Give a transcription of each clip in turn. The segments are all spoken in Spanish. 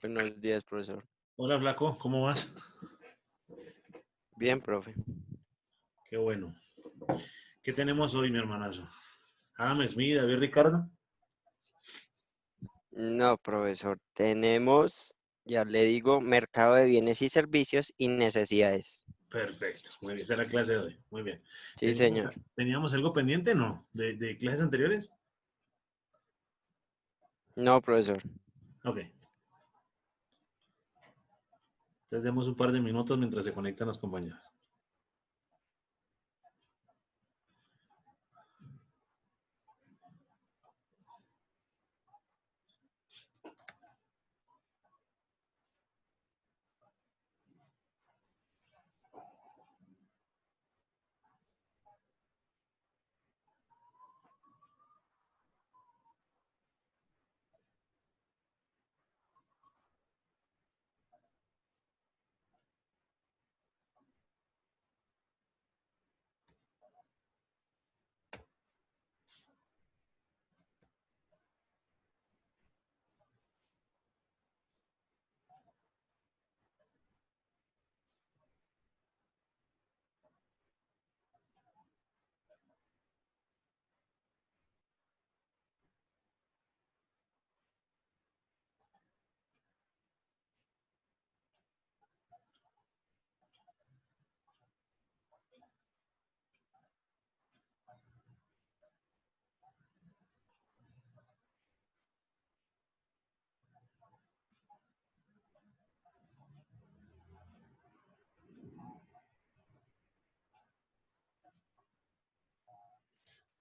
Buenos días, profesor. Hola, Flaco, ¿cómo vas? Bien, profe. Qué bueno. ¿Qué tenemos hoy, mi hermanazo? Adam Smith, David Ricardo. No, profesor. Tenemos, ya le digo, mercado de bienes y servicios y necesidades. Perfecto, muy bien, esa es la clase de hoy. Muy bien. Sí, señor. ¿Teníamos algo pendiente, no? ¿De clases anteriores? No, profesor. Ok. Entonces demos un par de minutos mientras se conectan los compañeros.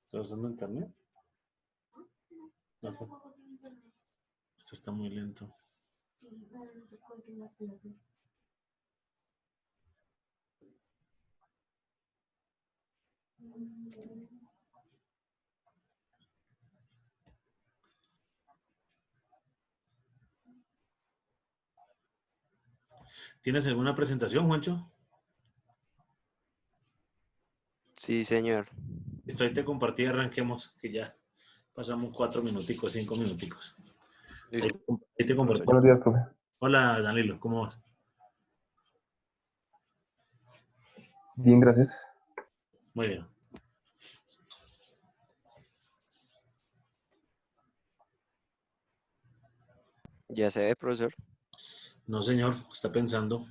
¿Estás usando internet? No sé. Esto está muy lento. ¿Tienes alguna presentación, Juancho? Sí, señor. Listo, ahí te compartí, arranquemos, que ya pasamos 4 minuticos, 5 minuticos. Listo, Ahí te compartí. profesor. Buenos días, profe. Hola, Danilo, ¿cómo vas? Bien, gracias. Muy bien. Ya se ve, profesor. No, señor, está pensando.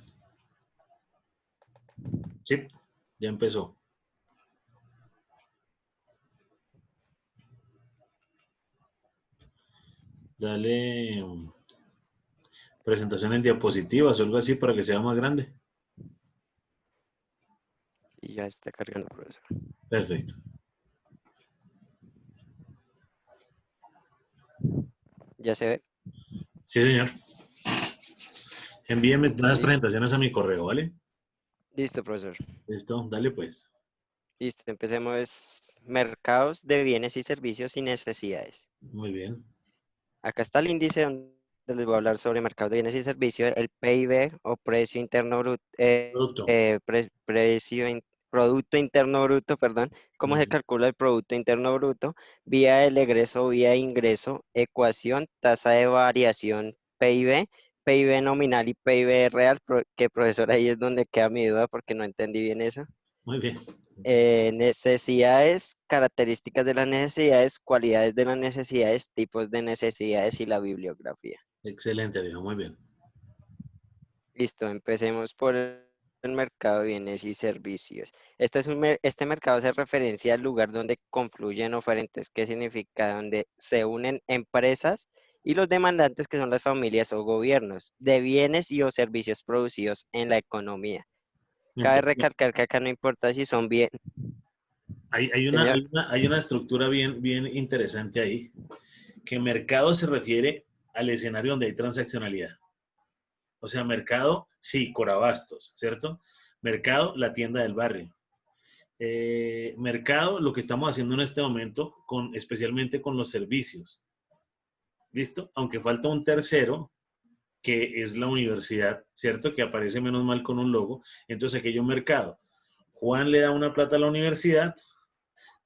Sí, ya empezó. Dale presentación en diapositivas o algo así para que sea más grande. Y ya está cargando, profesor. Perfecto. Ya se ve. Sí, señor. Envíeme las Listo, presentaciones a mi correo, ¿vale? listo, profesor. Listo, dale pues. Listo, empecemos. Mercados de bienes y servicios y necesidades. Muy bien. Acá está el índice donde les voy a hablar sobre mercados de bienes y servicios, el PIB o precio interno bruto, Producto. Producto Interno Bruto, perdón. ¿Cómo se Ujú. calcula el Producto Interno Bruto? Vía el egreso, vía ingreso, ecuación, tasa de variación PIB, PIB nominal y PIB real, que profesor ahí es donde queda mi duda porque no entendí bien eso. Muy bien. Necesidades, características de las necesidades, cualidades de las necesidades, tipos de necesidades y la bibliografía. Excelente, viejo, muy bien. Listo, empecemos por el mercado de bienes y servicios. Este mercado hace referencia al lugar donde confluyen oferentes, que significa donde se unen empresas y los demandantes, que son las familias o gobiernos, de bienes y o servicios producidos en la economía. Cabe Entonces, recalcar que acá no importa si son bien, señor. hay una estructura bien interesante ahí, que mercado se refiere al escenario donde hay transaccionalidad. O sea, mercado, sí, Corabastos, ¿cierto? Mercado, la tienda del barrio. Mercado, lo que estamos haciendo en este momento, especialmente con los servicios. ¿Listo? Aunque falta un tercero, que es la universidad, ¿cierto? Que aparece menos mal con un logo. Entonces, aquello mercado. Juan le da una plata a la universidad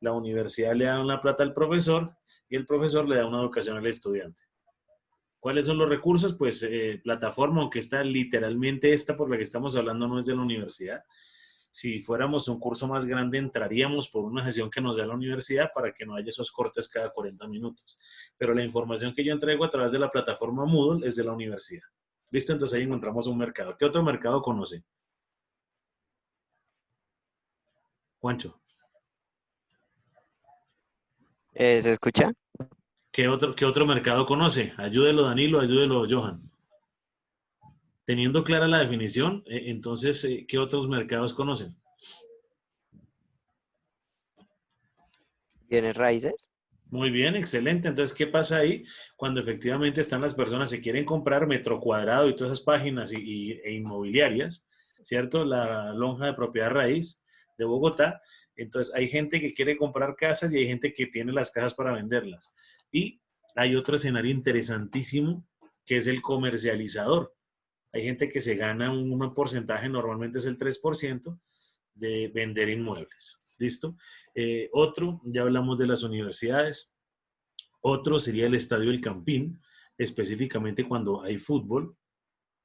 le da una plata al profesor y el profesor le da una educación al estudiante. ¿Cuáles son los recursos? Pues plataforma, aunque está literalmente esta por la que estamos hablando no es de la universidad. Si fuéramos un curso más grande, entraríamos por una sesión que nos da la universidad para que no haya esos cortes cada 40 minutos. Pero la información que yo entrego a través de la plataforma Moodle es de la universidad. ¿Listo? Entonces ahí encontramos un mercado. ¿Qué otro mercado conoce? Juancho. ¿Se escucha? Qué otro mercado conoce? Ayúdelo Danilo, ayúdelo Johan. Teniendo clara la definición, entonces, ¿qué otros mercados conocen? ¿Bienes raíces? Muy bien, excelente. Entonces, ¿qué pasa ahí? Cuando efectivamente están las personas que quieren comprar metro cuadrado y todas esas páginas e inmobiliarias, ¿cierto? La lonja de propiedad raíz de Bogotá. Entonces, hay gente que quiere comprar casas y hay gente que tiene las casas para venderlas. Y hay otro escenario interesantísimo que es el comercializador. Hay gente que se gana un porcentaje, normalmente es el 3% de vender inmuebles. ¿Listo? Otro, ya hablamos de las universidades. Otro sería el Estadio El Campín, específicamente cuando hay fútbol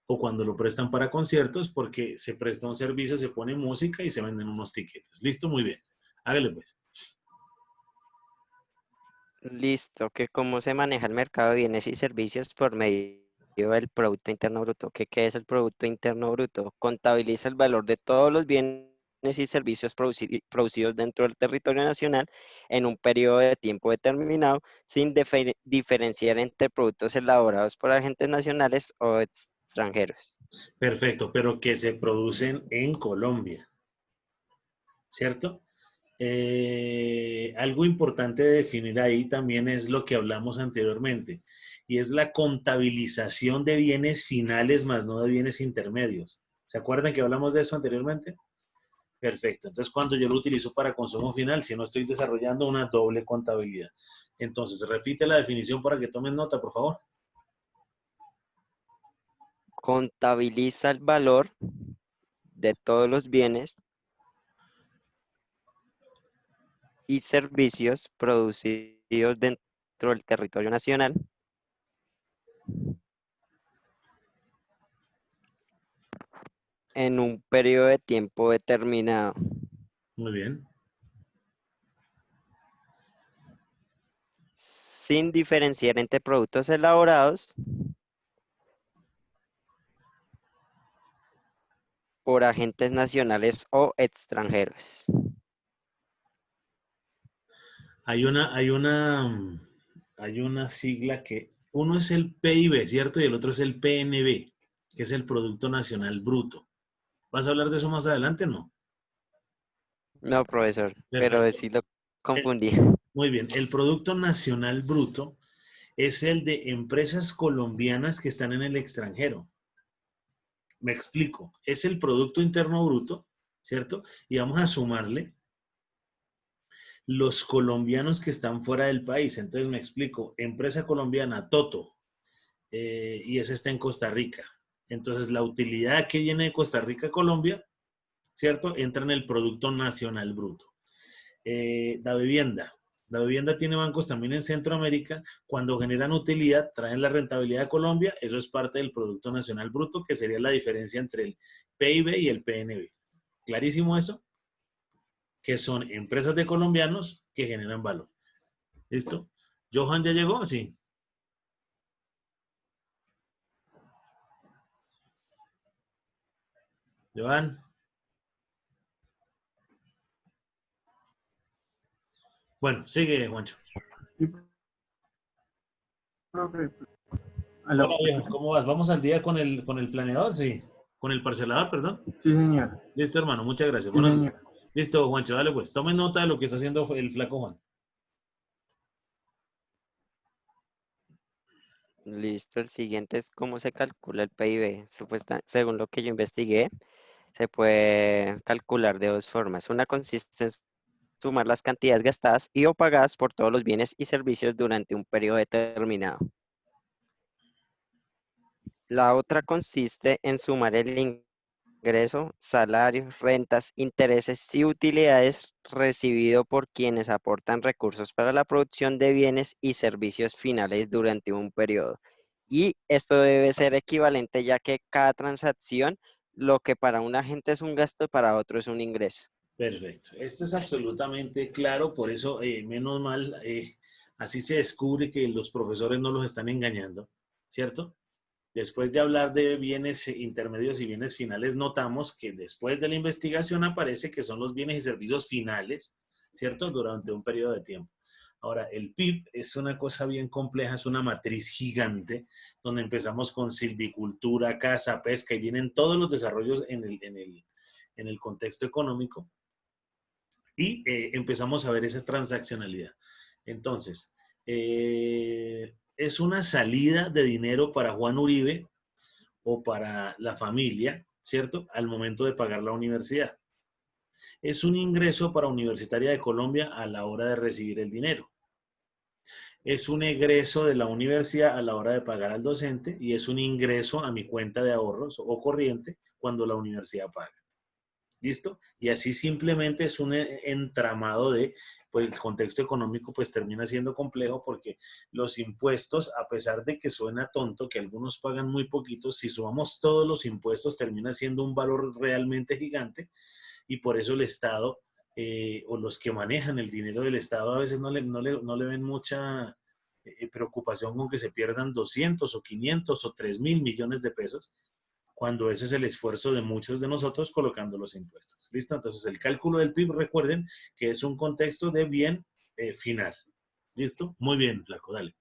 o cuando lo prestan para conciertos, porque se presta un servicio, se pone música y se venden unos tiquetes. ¿Listo? Muy bien. Hágale pues. Listo, que cómo se maneja el mercado de bienes y servicios por medio del Producto Interno Bruto. ¿Qué es el Producto Interno Bruto? Contabiliza el valor de todos los bienes y servicios producidos dentro del territorio nacional en un periodo de tiempo determinado, sin diferenciar entre productos elaborados por agentes nacionales o extranjeros. Perfecto, pero que se producen en Colombia, ¿cierto? Algo importante de definir ahí también es lo que hablamos anteriormente, y es la contabilización de bienes finales más no de bienes intermedios. ¿Se acuerdan que hablamos de eso anteriormente? Perfecto. Entonces, cuando yo lo utilizo para consumo final, si no estoy desarrollando una doble contabilidad. Entonces, repite la definición para que tomen nota, por favor. Contabiliza el valor de todos los bienes y servicios producidos dentro del territorio nacional en un periodo de tiempo determinado, Muy bien. sin diferenciar entre productos elaborados por agentes nacionales o extranjeros. Hay una sigla que uno es el PIB, ¿cierto? Y el otro es el PNB, que es el Producto Nacional Bruto. ¿Vas a hablar de eso más adelante? No. No, profesor, pero Perfecto. sí lo Eh, confundí. Muy bien. El Producto Nacional Bruto es el de empresas colombianas que están en el extranjero. Me explico. Es el Producto Interno Bruto, ¿cierto? Y vamos a sumarle los colombianos que están fuera del país. Entonces me explico. Empresa colombiana, Toto, y ese está en Costa Rica. Entonces la utilidad que viene de Costa Rica a Colombia ¿cierto? Entra en el Producto Nacional Bruto. La vivienda. La vivienda tiene bancos también en Centroamérica. Cuando generan utilidad, traen la rentabilidad a Colombia. Eso es parte del Producto Nacional Bruto, que sería la diferencia entre el PIB y el PNB. ¿Clarísimo eso? Que son empresas de colombianos que generan valor. ¿Listo? ¿Johan ya llegó? Sí. Johan. Bueno, sigue, Juancho. Sí, profe. Hola, ¿Aló? ¿Me viejo, escucha? ¿cómo vas? ¿Vamos al día con el planeador? Sí. ¿Con el parcelador, perdón? Sí, señor. Listo, hermano, muchas gracias. Sí, Buenos días. señor. Listo, Juancho, dale pues. Tome nota de lo que está haciendo el flaco Juan. Listo, el siguiente es cómo se calcula el PIB. Según lo que yo investigué, se puede calcular de dos formas. Una consiste en sumar las cantidades gastadas y o pagadas por todos los bienes y servicios durante un periodo determinado. La otra consiste en sumar el ingreso, salarios, rentas, intereses y utilidades recibido por quienes aportan recursos para la producción de bienes y servicios finales durante un periodo. Y esto debe ser equivalente ya que cada transacción, lo que para un agente es un gasto, para otro es un ingreso. Perfecto. Esto es absolutamente claro, por eso, menos mal, así se descubre que los profesores no los están engañando, ¿cierto? Después de hablar de bienes intermedios y bienes finales, notamos que después de la investigación aparece que son los bienes y servicios finales, ¿cierto? Durante un periodo de tiempo. Ahora, el PIB es una cosa bien compleja, es una matriz gigante, donde empezamos con silvicultura, caza, pesca, y vienen todos los desarrollos en el contexto económico, y empezamos a ver esa transaccionalidad. Entonces, es una salida de dinero para Juan Uribe o para la familia, ¿cierto? Al momento de pagar la universidad. Es un ingreso para Universitaria de Colombia a la hora de recibir el dinero. Es un egreso de la universidad a la hora de pagar al docente y es un ingreso a mi cuenta de ahorros o corriente cuando la universidad paga. ¿Listo? Y así simplemente es un entramado de, pues el contexto económico pues termina siendo complejo porque los impuestos, a pesar de que suena tonto, que algunos pagan muy poquitos, si sumamos todos los impuestos termina siendo un valor realmente gigante y por eso el Estado o los que manejan el dinero del Estado a veces no le ven mucha preocupación con que se pierdan 200 o 500 o 3.000 millones de pesos cuando ese es el esfuerzo de muchos de nosotros colocando los impuestos. ¿Listo? Entonces, el cálculo del PIB, recuerden que es un contexto de bien final. ¿Listo? Muy bien, Flaco, dale.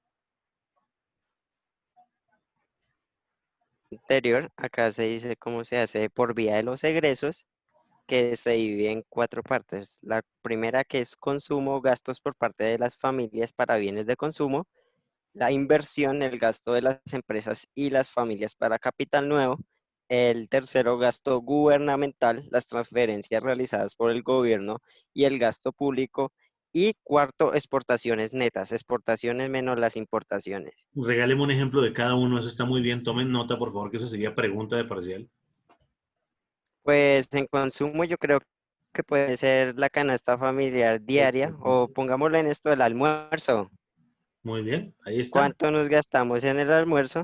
Anterior, acá se dice cómo se hace por vía de los egresos, que se divide en cuatro partes. La primera que es consumo, gastos por parte de las familias para bienes de consumo. La inversión, el gasto de las empresas y las familias para capital nuevo. El tercero, gasto gubernamental, las transferencias realizadas por el gobierno y el gasto público. Y cuarto, exportaciones netas, exportaciones menos las importaciones. Regáleme un ejemplo de cada uno, eso está muy bien. Tomen nota, por favor, que eso sería pregunta de parcial. Pues en consumo yo creo que puede ser la canasta familiar diaria o Excelente. pongámoslo en esto del almuerzo. Muy bien, ahí está. ¿Cuánto nos gastamos en el almuerzo?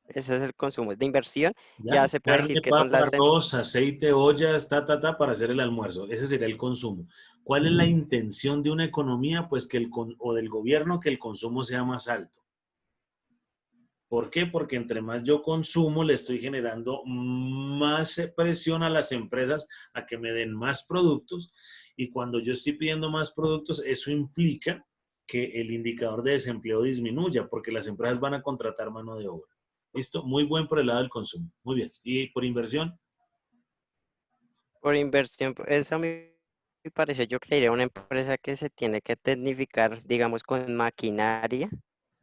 Ese es el consumo. De inversión Ya, ya se puede decir carne, que son papa, las arroz, aceite, ollas, para hacer el almuerzo. Ese sería el consumo. ¿Cuál es la intención de una economía? Pues que o del gobierno, que el consumo sea más alto. ¿Por qué? Porque entre más yo consumo, le estoy generando más presión a las empresas a que me den más productos. Y cuando yo estoy pidiendo más productos, eso implica que el indicador de desempleo disminuya, porque las empresas van a contratar mano de obra. ¿Listo? Muy buen por el lado del consumo. Muy bien. ¿Y por inversión? por inversión. Eso a mí me parece, yo crearía una empresa que se tiene que tecnificar, digamos, con maquinaria.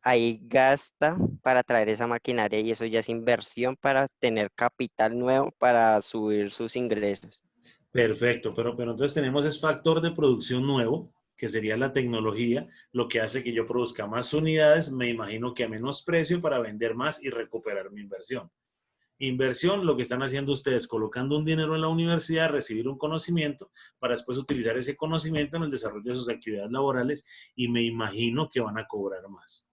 Ahí gasta para traer esa maquinaria y eso ya es inversión para tener capital nuevo para subir sus ingresos. Perfecto, pero entonces tenemos ese factor de producción nuevo, que sería la tecnología, lo que hace que yo produzca más unidades, me imagino que a menos precio para vender más y recuperar mi inversión. Inversión, lo que están haciendo ustedes, colocando un dinero en la universidad, recibir un conocimiento, para después utilizar ese conocimiento en el desarrollo de sus actividades laborales y me imagino que van a cobrar más.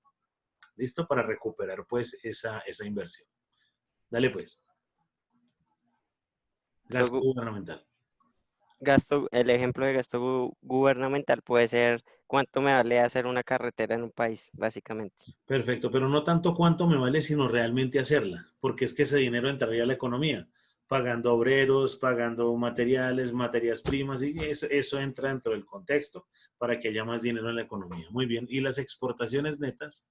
¿Listo? Para recuperar pues esa inversión. Dale pues. Gasto Gasto, gubernamental. el ejemplo de gasto gubernamental puede ser cuánto me vale hacer una carretera en un país, básicamente. Perfecto, pero no tanto cuánto me vale, sino realmente hacerla, porque es que ese dinero entraría a la economía, pagando obreros, pagando materiales, materias primas, y eso entra dentro del contexto para que haya más dinero en la economía. Muy bien, ¿y las exportaciones netas?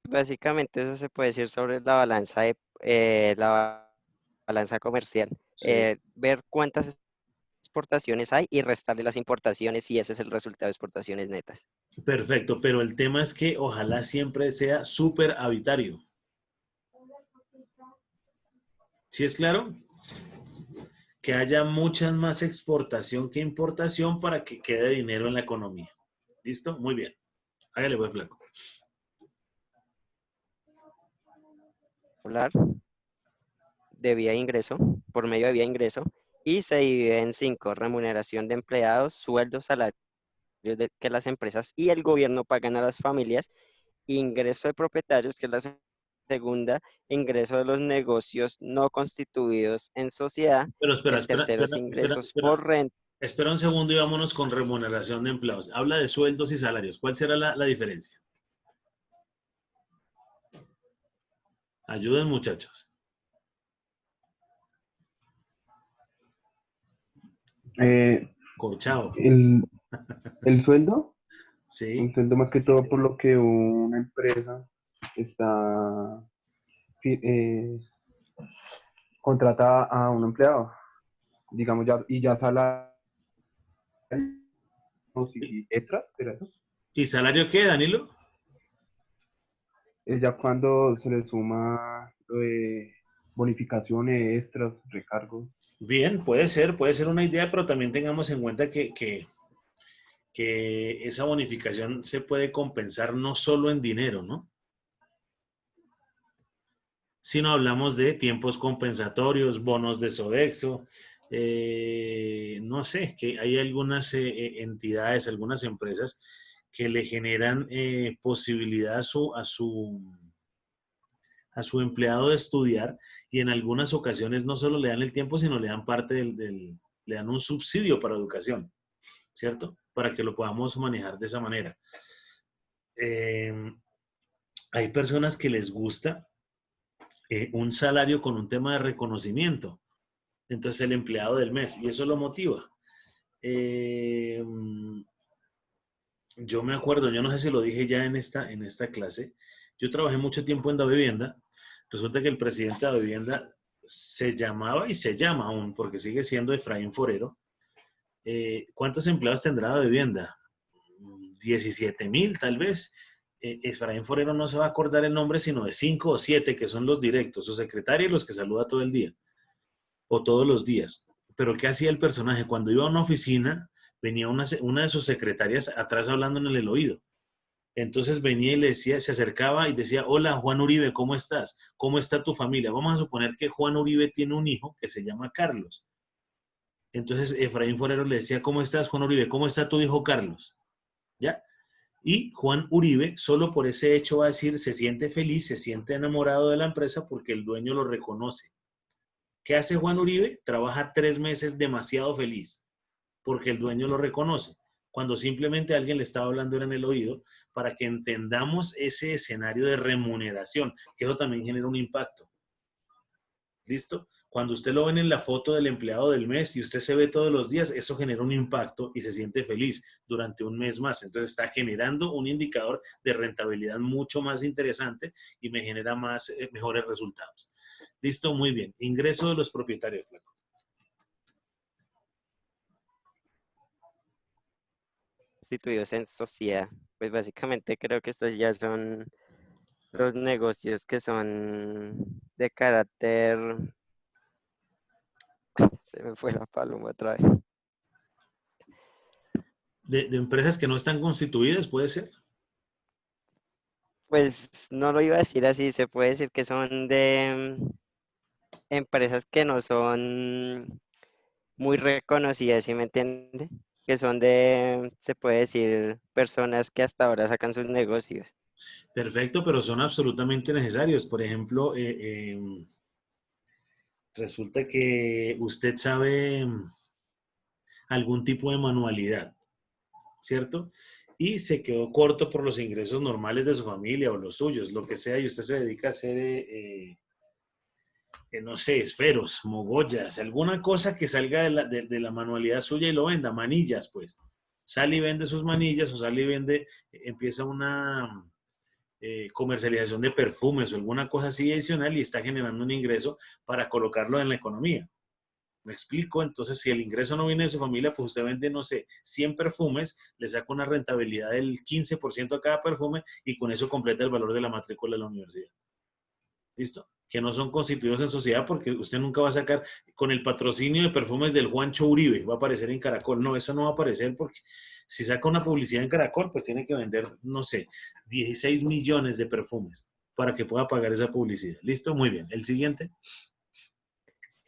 Básicamente eso se puede decir sobre la balanza la balanza comercial. Sí. Ver cuántas exportaciones hay y restarle las importaciones y ese es el resultado de exportaciones netas. Perfecto, pero el tema es que ojalá siempre sea súper habitario. ¿Sí es claro? Que haya mucha más exportación que importación para que quede dinero en la economía. ¿Listo? Muy bien. Hágale pues, flaco. Hablar de vía de ingreso, por medio de vía de ingreso, y se divide en 5: remuneración de empleados, sueldos, salarios que las empresas y el gobierno pagan a las familias, ingreso de propietarios, que es la segunda, ingreso de los negocios no constituidos en sociedad, Pero espera, el espera, tercero espera, es espera, ingresos espera. por renta. Espera un segundo y vámonos con remuneración de empleados. Habla de sueldos y salarios. ¿Cuál será la diferencia? Ayuden, muchachos. Eh, Corchado. el, el sueldo, Sí. el sueldo más que todo por lo que una empresa está contrata a un empleado, digamos ya, y ya salario y extras, ¿era eso? ¿Y salario qué, Danilo? Es ya cuando se le suma bonificaciones, extras, recargos. Bien, puede ser una idea, pero también tengamos en cuenta que esa bonificación se puede compensar no solo en dinero, ¿no? Sino hablamos de tiempos compensatorios, bonos de Sodexo, no sé, que hay algunas entidades, algunas empresas que le generan posibilidad a su empleado de estudiar y en algunas ocasiones no solo le dan el tiempo, sino le dan parte le dan un subsidio para educación, ¿cierto? Para que lo podamos manejar de esa manera. Eh, hay personas que les gusta un salario con un tema de reconocimiento. Entonces el empleado del mes, y eso lo motiva. Eh, yo me acuerdo, yo no sé si lo dije ya en esta clase, yo trabajé mucho tiempo en la vivienda, resulta que el presidente de la vivienda se llamaba y se llama aún, porque sigue siendo Efraín Forero. ¿Cuántos empleados tendrá la vivienda? 17,000 tal vez. Efraín Forero no se va a acordar el nombre, sino de 5 o 7 que son los directos, su secretaria y los que saluda todo el día o todos los días. Pero ¿qué hacía el personaje? Cuando iba a una oficina, venía una de sus secretarias atrás hablando en el oído. Entonces venía y le decía, se acercaba y decía, hola Juan Uribe, ¿cómo estás? ¿Cómo está tu familia? Vamos a suponer que Juan Uribe tiene un hijo que se llama Carlos. Entonces Efraín Forero le decía, ¿cómo estás Juan Uribe? ¿Cómo está tu hijo Carlos? ¿Ya? Y Juan Uribe, solo por ese hecho va a decir, se siente feliz, se siente enamorado de la empresa porque el dueño lo reconoce. ¿Qué hace Juan Uribe? Trabaja 3 meses demasiado feliz porque el dueño lo reconoce, cuando simplemente alguien le estaba hablando en el oído para que entendamos ese escenario de remuneración, que eso también genera un impacto. ¿Listo? Cuando usted lo ven en la foto del empleado del mes y usted se ve todos los días, eso genera un impacto y se siente feliz durante un mes más. Entonces está generando un indicador de rentabilidad mucho más interesante y me genera mejores resultados. Listo, muy bien. Ingreso de los propietarios, Flaco. Constituidos en sociedad. Pues básicamente creo que estos ya son los negocios que son de carácter, se me fue la paloma otra vez. De empresas que no están constituidas, puede ser. Pues no lo iba a decir así, se puede decir que son de empresas que no son muy reconocidas, ¿sí me entiende? Que son de, se puede decir, personas que hasta ahora sacan sus negocios. Perfecto, pero son absolutamente necesarios. Por ejemplo, resulta que usted sabe algún tipo de manualidad, ¿cierto? Y se quedó corto por los ingresos normales de su familia o los suyos, lo que sea, y usted se dedica a hacer, no sé, esferos, mogollas, alguna cosa que salga de la manualidad suya y lo venda, manillas, pues. Sale y vende sus manillas o sale y vende, empieza una comercialización de perfumes o alguna cosa así adicional y está generando un ingreso para colocarlo en la economía. ¿Me explico? Entonces, si el ingreso no viene de su familia, pues usted vende, no sé, 100 perfumes, le saca una rentabilidad del 15% a cada perfume y con eso completa el valor de la matrícula de la universidad. ¿Listo? Que no son constituidos en sociedad porque usted nunca va a sacar con el patrocinio de perfumes del Juancho Uribe, va a aparecer en Caracol. No, eso no va a aparecer porque si saca una publicidad en Caracol, pues tiene que vender, no sé, 16 millones de perfumes para que pueda pagar esa publicidad. ¿Listo? Muy bien. El siguiente.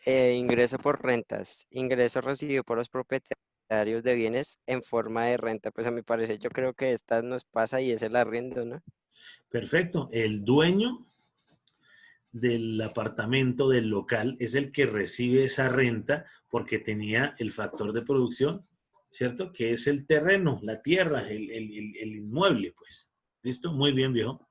Ingreso por rentas, ingreso recibido por los propietarios de bienes en forma de renta. Pues a mi parecer yo creo que esta nos pasa y es el arriendo, ¿no? Perfecto. El dueño del apartamento, del local, es el que recibe esa renta porque tenía el factor de producción, ¿cierto? Que es el terreno, la tierra, el inmueble, pues. ¿Listo? Muy bien, viejo.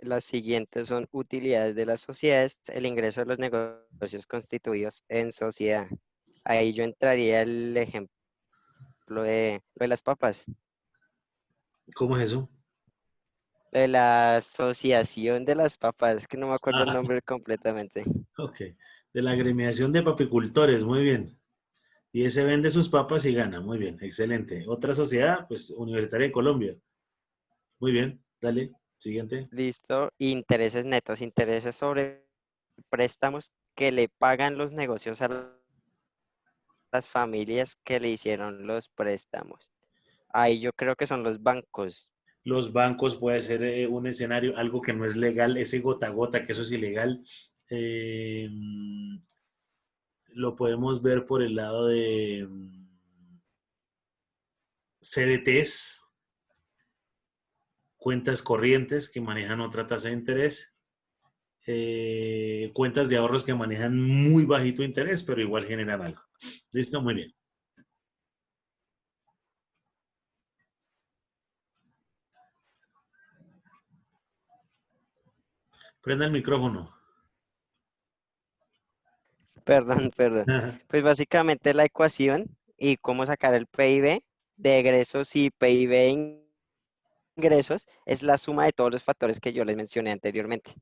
Las siguientes son utilidades de las sociedades, el ingreso de los negocios constituidos en sociedad. Ahí yo entraría el ejemplo lo de las papas, ¿Cómo es eso? lo de la asociación de las papas, que no me acuerdo el Ah, nombre completamente. ok. De la agremiación de papicultores, muy bien. Y ese vende sus papas y gana, muy bien, excelente. Otra sociedad, pues Universitaria de Colombia. Muy bien, dale, siguiente. Listo, intereses netos, intereses sobre préstamos que le pagan los negocios a las familias que le hicieron los préstamos. Ahí yo creo que son los bancos. Los bancos puede ser un escenario, algo que no es legal, ese gota a gota, que eso es ilegal. Eh, lo podemos ver por el lado de CDTs, cuentas corrientes que manejan otra tasa de interés, cuentas de ahorros que manejan muy bajito interés, pero igual generan algo. ¿Listo? Muy bien. Prenda el micrófono. Perdón, perdón. Pues básicamente la ecuación y cómo sacar el PIB de egresos y PIB de ingresos es la suma de todos los factores que yo les mencioné anteriormente.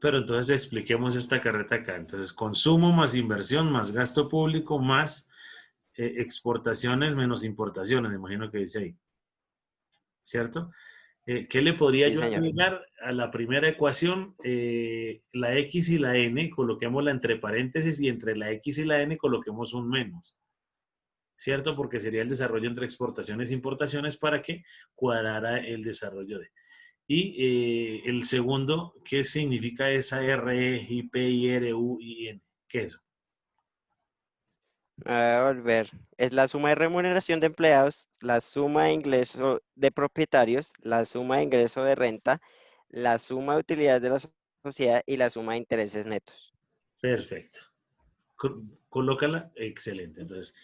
Pero entonces expliquemos esta carreta acá. Entonces, consumo más inversión más gasto público más exportaciones menos importaciones, me imagino que dice ahí, ¿cierto? ¿Qué le podría Sí, yo señor. agregar a la primera ecuación? La X y la N, coloquémosla entre paréntesis y entre la X y la N coloquemos un menos, ¿cierto? Porque sería el desarrollo entre exportaciones e importaciones para que cuadrara el desarrollo de. Y el segundo, ¿qué significa esa R, E, I, P, I, R, U, I, N? ¿Qué es eso? A volver. Es la suma de remuneración de empleados, la suma de ingreso de propietarios, la suma de ingreso de renta, la suma de utilidades de la sociedad y la suma de intereses netos. Perfecto. Colócala, excelente. Entonces,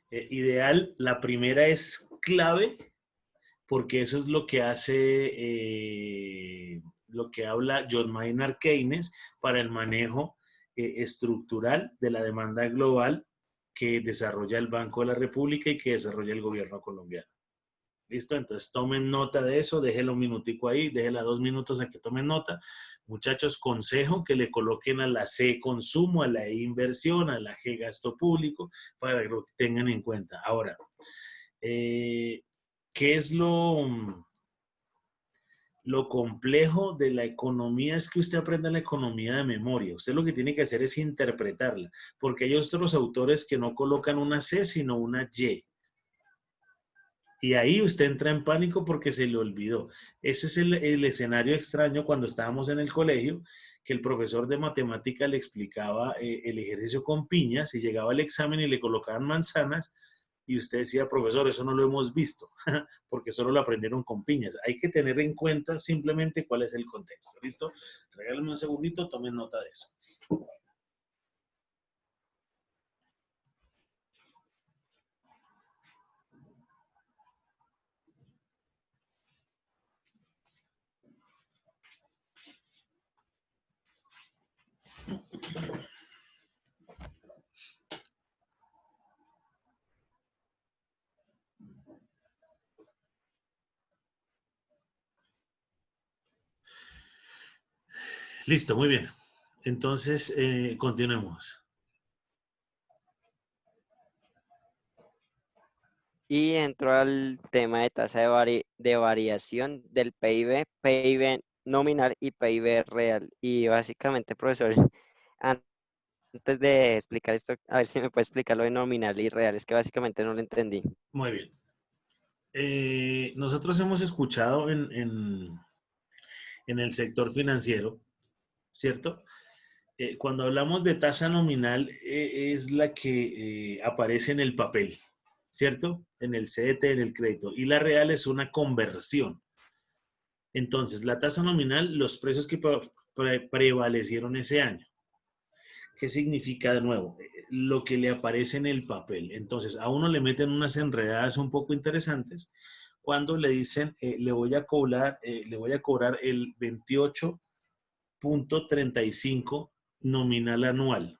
ideal, la primera es clave porque eso es lo que hace, lo que habla John Maynard Keynes para el manejo estructural de la demanda global que desarrolla el Banco de la República y que desarrolla el gobierno colombiano. ¿Listo? Entonces tomen nota de eso, déjela un minutico ahí, déjela 2 minutos a que tomen nota. Muchachos, consejo que le coloquen a la C consumo, a la E inversión, a la G gasto público, para que lo tengan en cuenta. Ahora, ¿qué es lo complejo de la economía? Es que usted aprenda la economía de memoria. Usted lo que tiene que hacer es interpretarla, porque hay otros autores que no colocan una C, sino una Y. Y ahí usted entra en pánico porque se le olvidó. Ese es el escenario extraño cuando estábamos en el colegio, que el profesor de matemática le explicaba el ejercicio con piñas y llegaba al examen y le colocaban manzanas y usted decía, profesor, eso no lo hemos visto, porque solo lo aprendieron con piñas. Hay que tener en cuenta simplemente cuál es el contexto. ¿Listo? Regálame un segundito, tomen nota de eso. Listo, muy bien. Entonces, continuemos. Y entró al tema de tasa de variación del PIB, PIB nominal y PIB real. Y básicamente, profesor, antes de explicar esto, a ver si me puede explicar lo de nominal y real, es que básicamente no lo entendí. Muy bien. Nosotros hemos escuchado en el sector financiero, ¿cierto? Cuando hablamos de tasa nominal, es la que aparece en el papel, ¿cierto? En el CDT, en el crédito. Y la real es una conversión. Entonces, la tasa nominal, los precios que prevalecieron ese año. ¿Qué significa de nuevo? Lo que le aparece en el papel. Entonces, a uno le meten unas enredadas un poco interesantes cuando le dicen, le voy a cobrar el 28.35 nominal anual.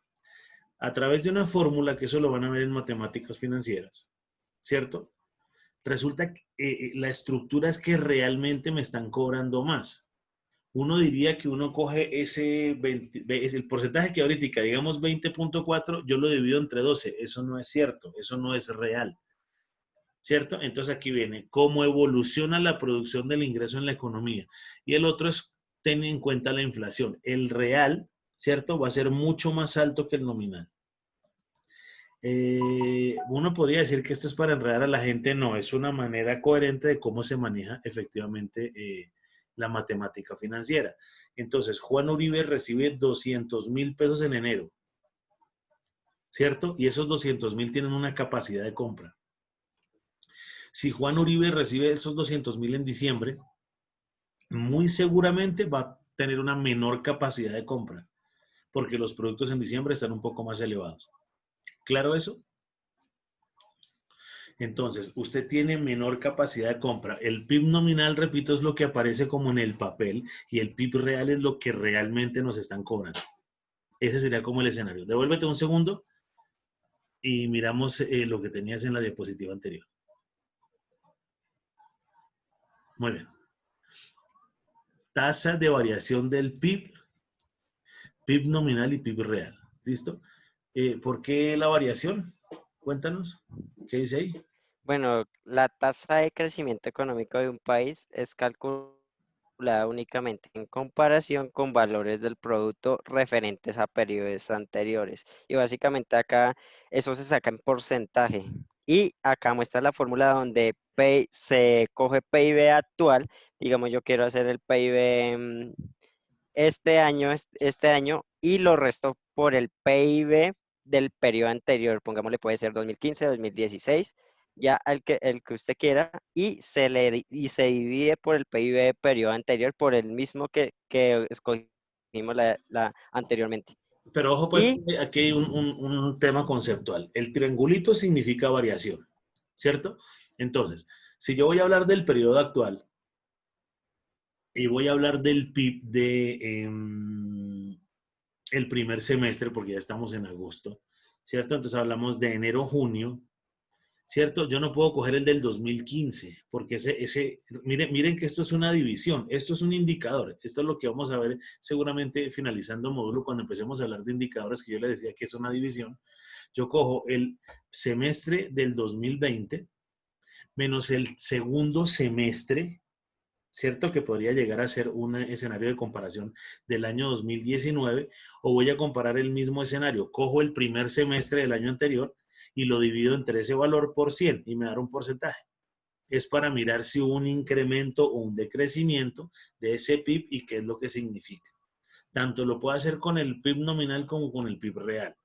A través de una fórmula, que eso lo van a ver en matemáticas financieras, ¿cierto? Resulta que la estructura es que realmente me están cobrando más. Uno diría que uno coge ese 20, el porcentaje que ahorita, digamos 20.4, yo lo divido entre 12. Eso no es cierto, eso no es real. ¿Cierto? Entonces aquí viene cómo evoluciona la producción del ingreso en la economía. Y el otro es tener en cuenta la inflación. El real, ¿cierto? Va a ser mucho más alto que el nominal. Uno podría decir que esto es para enredar a la gente. No, es una manera coherente de cómo se maneja efectivamente la matemática financiera. Entonces, Juan Uribe recibe 200.000 pesos en enero, ¿cierto? Y esos 200.000 tienen una capacidad de compra. Si Juan Uribe recibe esos 200.000 en diciembre, muy seguramente va a tener una menor capacidad de compra, porque los productos en diciembre están un poco más elevados. ¿Claro eso? Entonces, usted tiene menor capacidad de compra. El PIB nominal, repito, es lo que aparece como en el papel y el PIB real es lo que realmente nos están cobrando. Ese sería como el escenario. Devuélvete un segundo y miramos lo que tenías en la diapositiva anterior. Muy bien. Tasa de variación del PIB, PIB nominal y PIB real. ¿Listo? ¿Por qué la variación? Cuéntanos. ¿Qué dice ahí? Bueno, la tasa de crecimiento económico de un país es calculada únicamente en comparación con valores del producto referentes a periodos anteriores. Y básicamente acá eso se saca en porcentaje. Y acá muestra la fórmula donde se coge PIB actual. Digamos, yo quiero hacer el PIB este año y lo resto por el PIB del periodo anterior. Pongámosle, puede ser 2015, 2016, ya el que usted quiera, y se divide por el PIB del periodo anterior, por el mismo que escogimos anteriormente. Pero ojo, pues, Y aquí hay un tema conceptual. El triangulito significa variación, ¿cierto? Entonces, si yo voy a hablar del periodo actual y voy a hablar del PIB de el primer semestre, porque ya estamos en agosto, ¿cierto? Entonces hablamos de enero, junio, ¿cierto? Yo no puedo coger el del 2015, porque miren que esto es una división, esto es un indicador, esto es lo que vamos a ver seguramente finalizando el módulo cuando empecemos a hablar de indicadores, que yo le decía que es una división. Yo cojo el semestre del 2020 menos el segundo semestre, ¿cierto? Que podría llegar a ser un escenario de comparación del año 2019, o voy a comparar el mismo escenario, cojo el primer semestre del año anterior y lo divido entre ese valor por 100 y me dará un porcentaje. es para mirar si hubo un incremento o un decrecimiento de ese PIB y qué es lo que significa. Tanto lo puede hacer con el PIB nominal como con el PIB real.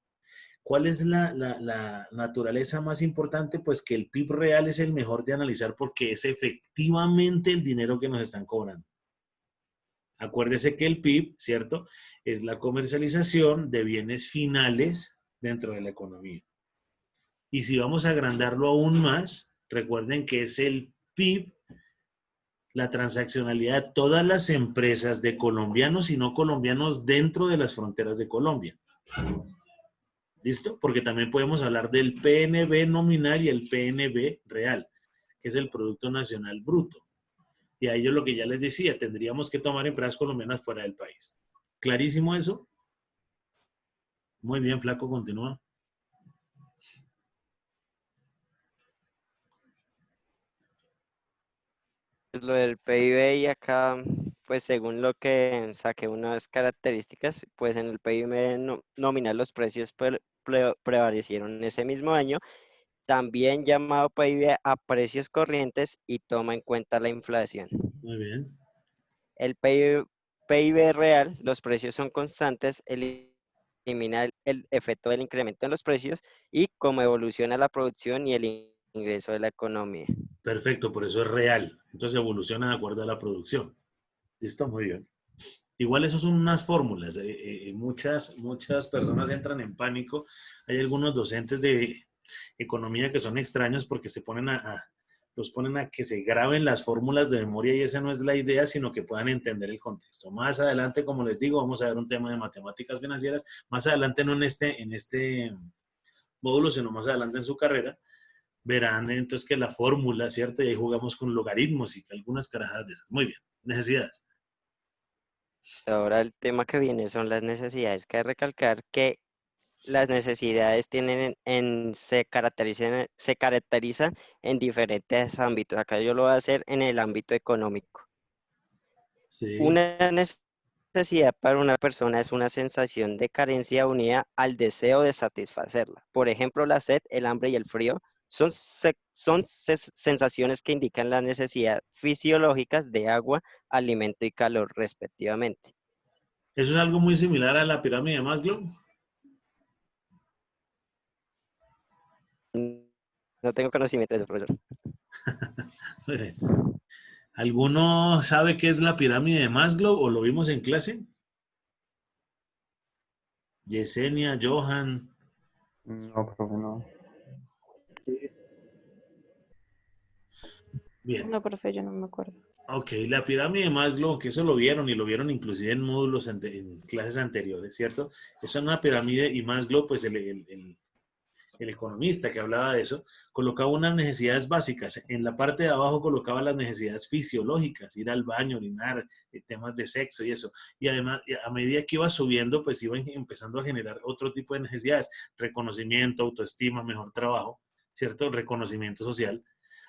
¿Cuál es la naturaleza más importante? Pues que el PIB real es el mejor de analizar porque es efectivamente el dinero que nos están cobrando. Acuérdese que el PIB, ¿cierto? Es la comercialización de bienes finales dentro de la economía. Y si vamos a agrandarlo aún más, recuerden que es el PIB, la transaccionalidad de todas las empresas de colombianos y no colombianos dentro de las fronteras de Colombia. ¿Listo? Porque también podemos hablar del PNB nominal y el PNB real, que es el Producto Nacional Bruto. Y ahí yo lo que ya les decía, tendríamos que tomar empresas colombianas fuera del país. ¿Clarísimo eso? Muy bien, Flaco, continúa. Pues lo del PIB y acá, pues según lo que saqué unas características, pues en el PIB nominal los precios prevalecieron ese mismo año, también llamado PIB a precios corrientes y toma en cuenta la inflación. Muy bien. El PIB real, los precios son constantes, elimina el efecto del incremento en los precios y cómo evoluciona la producción y el ingreso de la economía. Perfecto, por eso es real. Entonces evoluciona de acuerdo a la producción. ¿Listo? Muy bien. Igual eso son unas fórmulas. Muchas personas entran en pánico. Hay algunos docentes de economía que son extraños porque los ponen a que se graben las fórmulas de memoria y esa no es la idea, sino que puedan entender el contexto. Más adelante, como les digo, vamos a ver un tema de matemáticas financieras. Más adelante, no en este módulo, sino más adelante en su carrera, verán entonces que la fórmula, ¿cierto? Y ahí jugamos con logaritmos y algunas carajadas de esas. Muy bien. Necesidades. Ahora el tema que viene son las necesidades. Cabe recalcar que las necesidades se caracterizan en diferentes ámbitos. Acá yo lo voy a hacer en el ámbito económico. Sí. Una necesidad para una persona es una sensación de carencia unida al deseo de satisfacerla. Por ejemplo, la sed, el hambre y el frío son sensaciones que indican las necesidades fisiológicas de agua, alimento y calor, respectivamente. Eso es algo muy similar a la pirámide de Maslow. No tengo conocimiento de eso, profesor. ¿Alguno sabe qué es la pirámide de Maslow o lo vimos en clase? Yesenia, Johan. No, profe, no. Bien. No, profe, yo no me acuerdo. Ok, la pirámide de Maslow, que eso lo vieron y lo vieron inclusive en módulos en clases anteriores, ¿cierto? Esa es una pirámide y Maslow, pues el economista que hablaba de eso, colocaba unas necesidades básicas. En la parte de abajo colocaba las necesidades fisiológicas, ir al baño, orinar, temas de sexo y eso. Y además, a medida que iba subiendo, pues iba empezando a generar otro tipo de necesidades, reconocimiento, autoestima, mejor trabajo, ¿cierto? Reconocimiento social.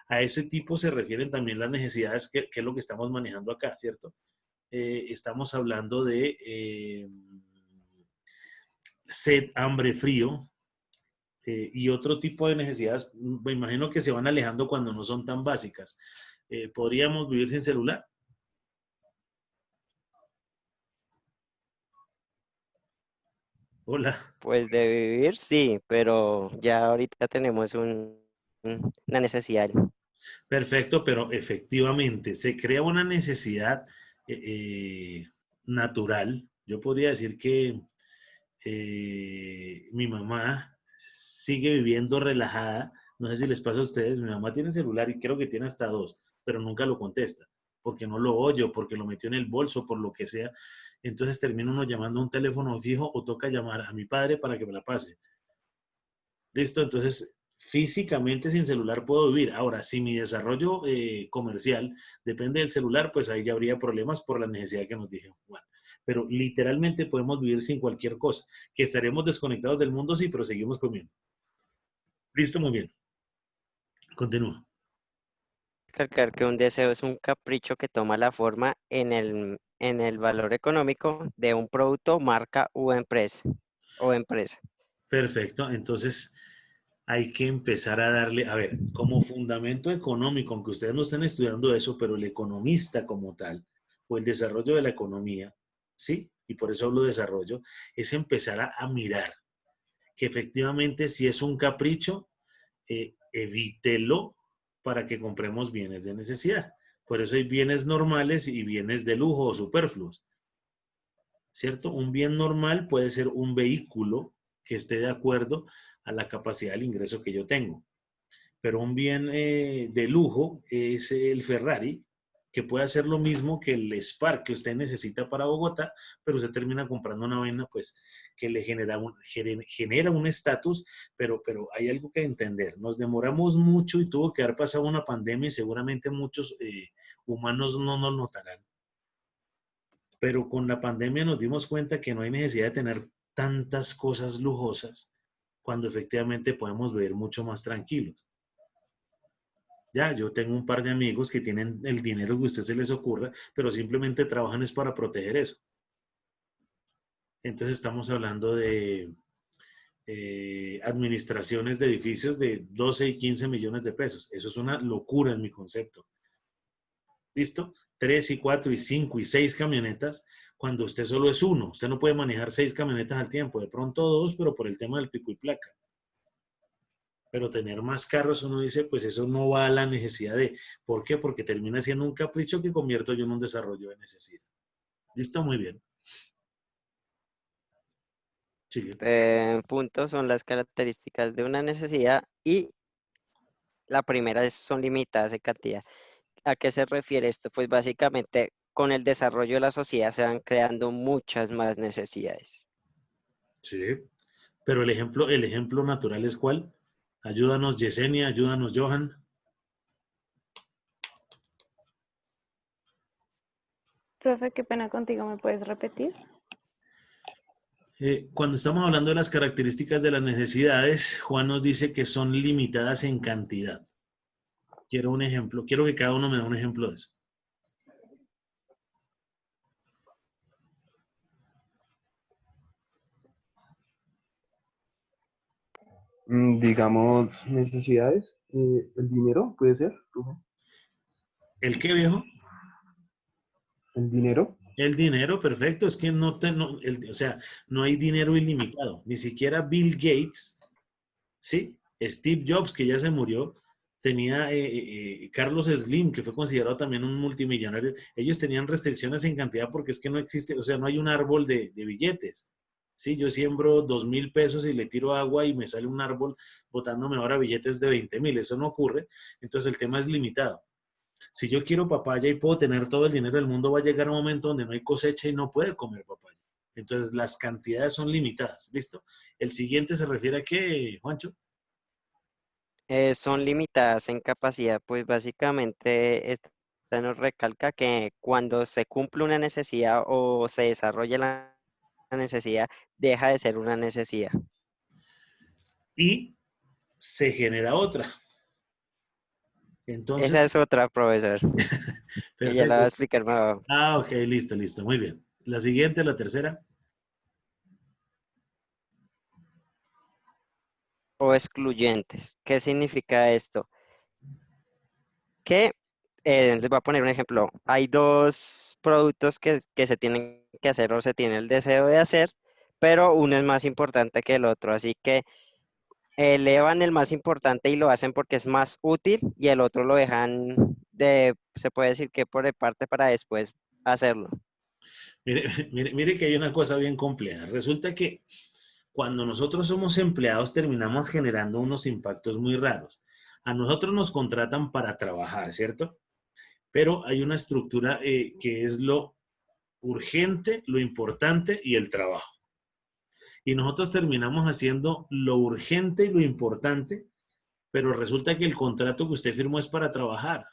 A ese tipo se refieren también las necesidades que es lo que estamos manejando acá, ¿cierto? Estamos hablando de sed, hambre, frío, y otro tipo de necesidades, me imagino que se van alejando cuando no son tan básicas. ¿Podríamos vivir sin celular? Hola. Pues de vivir sí, pero ya ahorita tenemos una necesidad. Perfecto, pero efectivamente se crea una necesidad natural. Yo podría decir que mi mamá sigue viviendo relajada. No sé si les pasa a ustedes, mi mamá tiene celular y creo que tiene hasta dos, pero nunca lo contesta, porque no lo oye o porque lo metió en el bolso, por lo que sea. Entonces termina uno llamando a un teléfono fijo o toca llamar a mi padre para que me la pase. ¿Listo? Entonces, físicamente sin celular puedo vivir. Ahora, si mi desarrollo comercial depende del celular, pues ahí ya habría problemas por la necesidad que nos dije. Bueno, pero literalmente podemos vivir sin cualquier cosa. Que estaremos desconectados del mundo, sí, pero seguimos comiendo. Listo, muy bien. Continúa. Recalcar que un deseo es un capricho que toma la forma en el valor económico de un producto, marca o empresa. Perfecto. Entonces, hay que empezar a darle, a ver, como fundamento económico, aunque ustedes no estén estudiando eso, pero el economista como tal, o el desarrollo de la economía, ¿sí? Y por eso hablo de desarrollo, es empezar a mirar que efectivamente si es un capricho, evítelo para que compremos bienes de necesidad. Por eso hay bienes normales y bienes de lujo o superfluos, ¿cierto? Un bien normal puede ser un vehículo que esté de acuerdo a la capacidad del ingreso que yo tengo. Pero un bien de lujo es el Ferrari, que puede hacer lo mismo que el Spark que usted necesita para Bogotá, pero usted termina comprando una vaina pues que le genera un estatus, pero hay algo que entender. Nos demoramos mucho y tuvo que haber pasado una pandemia y seguramente muchos humanos no nos notarán. Pero con la pandemia nos dimos cuenta que no hay necesidad de tener tantas cosas lujosas cuando efectivamente podemos vivir mucho más tranquilos. Ya, yo tengo un par de amigos que tienen el dinero que a usted se les ocurra, pero simplemente trabajan es para proteger eso. Entonces estamos hablando de administraciones de edificios de 12 y 15 millones de pesos. Eso es una locura en mi concepto. ¿Listo? 3 y 4 y 5 y 6 camionetas cuando usted solo es uno. Usted no puede manejar 6 camionetas al tiempo. De pronto 2, pero por el tema del pico y placa. Pero tener más carros, uno dice, pues eso no va a la necesidad de... ¿Por qué? Porque termina siendo un capricho que convierto yo en un desarrollo de necesidad. ¿Listo? Muy bien. Sigue. Puntos son las características de una necesidad y la primera son limitadas en cantidad. ¿A qué se refiere esto? Pues básicamente con el desarrollo de la sociedad se van creando muchas más necesidades. Sí. Pero el ejemplo natural es ¿cuál? Ayúdanos, Yesenia, ayúdanos, Johan. Profe, qué pena contigo, ¿me puedes repetir? Cuando estamos hablando de las características de las necesidades, Juan nos dice que son limitadas en cantidad. Quiero un ejemplo, quiero que cada uno me dé un ejemplo de eso. Digamos, necesidades, el dinero puede ser, ¿El qué, viejo? el dinero. El dinero, perfecto, es que o sea, no hay dinero ilimitado. Ni siquiera Bill Gates, ¿sí? Steve Jobs, que ya se murió, tenía Carlos Slim, que fue considerado también un multimillonario. Ellos tenían restricciones en cantidad porque es que no existe, o sea, no hay un árbol de billetes. Sí, yo siembro 2,000 pesos y le tiro agua y me sale un árbol botándome ahora billetes de 20,000. Eso no ocurre. Entonces el tema es limitado. Si yo quiero papaya y puedo tener todo el dinero del mundo, va a llegar un momento donde no hay cosecha y no puede comer papaya. Entonces, las cantidades son limitadas. ¿Listo? El siguiente se refiere a qué, Juancho. Son limitadas en capacidad, pues básicamente esta nos recalca que cuando se cumple una necesidad o se desarrolla la necesidad, deja de ser una necesidad. Y se genera otra. Entonces, Esa es otra, profesor. Ella la va a perfecto. explicar más abajo. Ah, ok, listo, listo. Muy bien. La siguiente, la tercera. O excluyentes. ¿Qué significa esto? Que, les voy a poner un ejemplo. Hay dos productos que se tienen que hacer o se tiene el deseo de hacer, pero uno es más importante que el otro. Así que elevan el más importante y lo hacen porque es más útil y el otro lo dejan se puede decir que por parte para después hacerlo. Mire, mire, mire que hay una cosa bien compleja. Resulta que cuando nosotros somos empleados terminamos generando unos impactos muy raros. A nosotros nos contratan para trabajar, ¿cierto? Pero hay una estructura que es lo urgente, lo importante y el trabajo. Y nosotros terminamos haciendo lo urgente y lo importante, pero resulta que el contrato que usted firmó es para trabajar.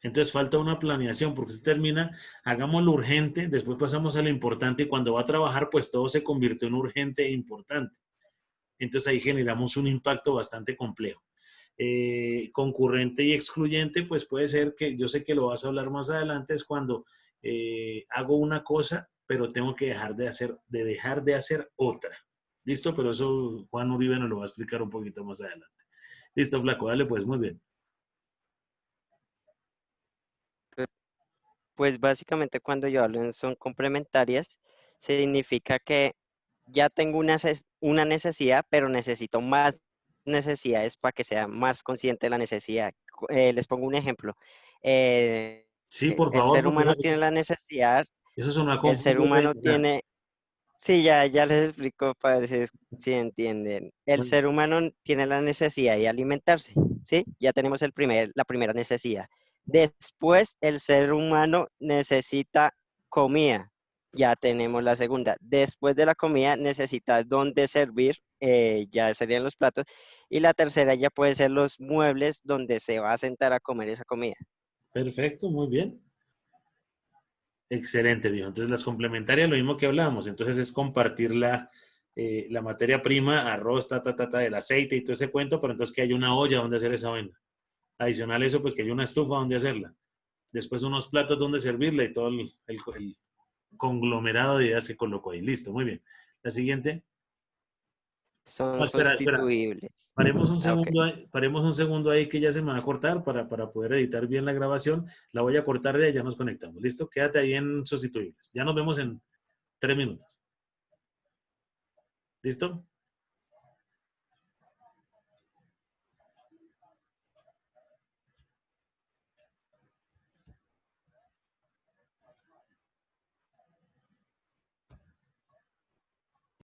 Entonces falta una planeación porque usted termina, hagamos lo urgente, después pasamos a lo importante y cuando va a trabajar, pues todo se convirtió en urgente e importante. Entonces ahí generamos un impacto bastante complejo. Concurrente y excluyente, pues puede ser que, yo sé que lo vas a hablar más adelante, es cuando hago una cosa, pero tengo que dejar de hacer otra. Listo, pero eso Juan Uribe nos lo va a explicar un poquito más adelante. Listo, flaco, dale pues, muy bien. Pues básicamente cuando yo hablo en son complementarias, significa que ya tengo una necesidad, pero necesito más necesidades para que sea más consciente de la necesidad. Les pongo un ejemplo. Eh, Sí, por el favor, ser porque humano tiene la necesidad, eso es una el ser confusión de humano llenar. tiene, sí, ya les explico para ver si entienden. El Muy bien. ser humano tiene la necesidad de alimentarse, ¿sí? Ya tenemos la primera necesidad. Después, el ser humano necesita comida. Ya tenemos la segunda. Después de la comida, necesita dónde servir, ya serían los platos. Y la tercera ya puede ser los muebles donde se va a sentar a comer esa comida. Perfecto, muy bien. Excelente, viejo. Entonces, las complementarias, lo mismo que hablábamos. Entonces, es compartir la materia prima, arroz, el aceite y todo ese cuento, pero entonces que haya una olla donde hacer esa vaina. Adicional a eso, pues que haya una estufa donde hacerla. Después unos platos donde servirla y todo el conglomerado de ideas que colocó ahí. Listo, muy bien. La siguiente. Son No, espera. sustituibles. Ah, ok. Paremos un segundo ahí que ya se me va a cortar para poder editar bien la grabación. La voy a cortar de ahí, ya nos conectamos. ¿Listo? Quédate ahí en sustituibles. Ya nos vemos en 3 minutos. ¿Listo?